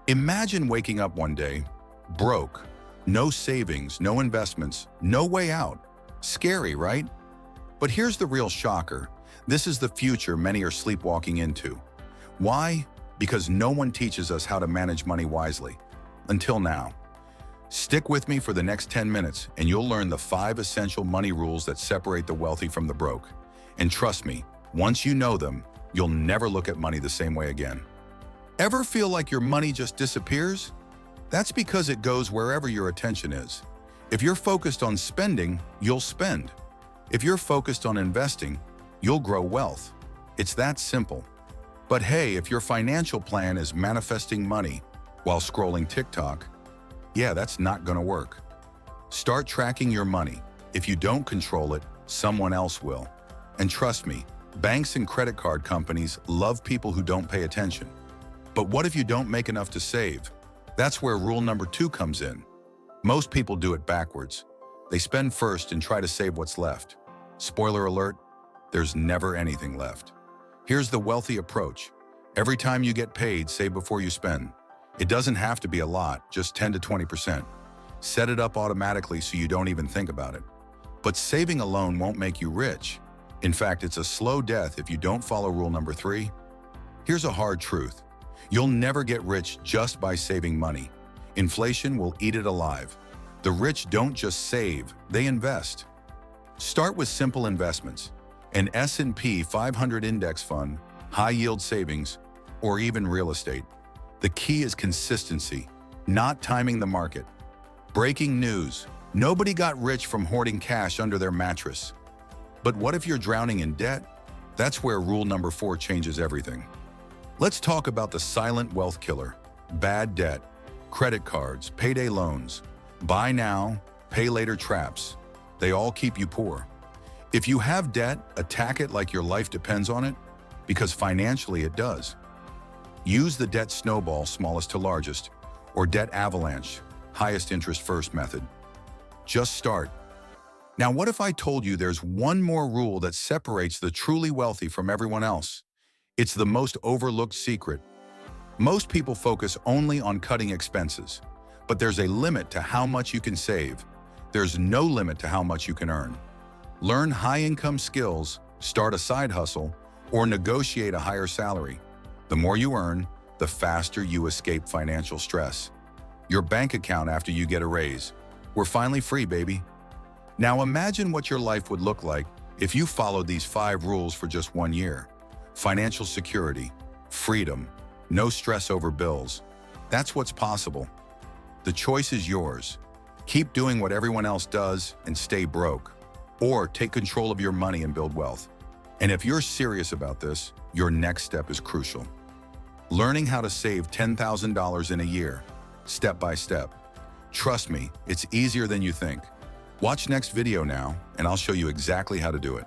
Imagine waking up one day, broke, no savings, no investments, no way out. Scary, right? But here's the real shocker. This is the future many are sleepwalking into. Why? Because no one teaches us how to manage money wisely. Until now. Stick with me for the next 10 minutes and you'll learn the 5 essential money rules that separate the wealthy from the broke. And trust me, once you know them, you'll never look at money the same way again. Ever feel like your money just disappears? That's because it goes wherever your attention is. If you're focused on spending, you'll spend. If you're focused on investing, you'll grow wealth. It's that simple. But hey, if your financial plan is manifesting money while scrolling TikTok, yeah, that's not gonna work. Start tracking your money. If you don't control it, someone else will. And trust me, banks and credit card companies love people who don't pay attention. But what if you don't make enough to save? That's where rule number 2 comes in. Most people do it backwards. They spend first and try to save what's left. Spoiler alert, there's never anything left. Here's the wealthy approach. Every time you get paid, save before you spend. It doesn't have to be a lot, just 10 to 20%. Set it up automatically so you don't even think about it. But saving alone won't make you rich. In fact, it's a slow death if you don't follow rule number 3. Here's a hard truth. You'll never get rich just by saving money. Inflation will eat it alive. The rich don't just save, they invest. Start with simple investments, an S&P 500 index fund, high-yield savings, or even real estate. The key is consistency, not timing the market. Breaking news: nobody got rich from hoarding cash under their mattress. But what if you're drowning in debt? That's where rule number 4 changes everything. Let's talk about the silent wealth killer: bad debt, credit cards, payday loans, buy now, pay later traps. They all keep you poor. If you have debt, attack it like your life depends on it, because financially it does. Use the debt snowball, smallest to largest, or debt avalanche, highest interest first method. Just start. Now, what if I told you there's one more rule that separates the truly wealthy from everyone else? It's the most overlooked secret. Most people focus only on cutting expenses, but there's a limit to how much you can save. There's no limit to how much you can earn. Learn high-income skills, start a side hustle, or negotiate a higher salary. The more you earn, the faster you escape financial stress. Your bank account after you get a raise. We're finally free, baby. Now imagine what your life would look like if you followed these 5 rules for just 1 year. Financial security, freedom, no stress over bills. That's what's possible. The choice is yours. Keep doing what everyone else does and stay broke. Or take control of your money and build wealth. And if you're serious about this, your next step is crucial. Learning how to save $10,000 in a year, step by step. Trust me, it's easier than you think. Watch next video now, and I'll show you exactly how to do it.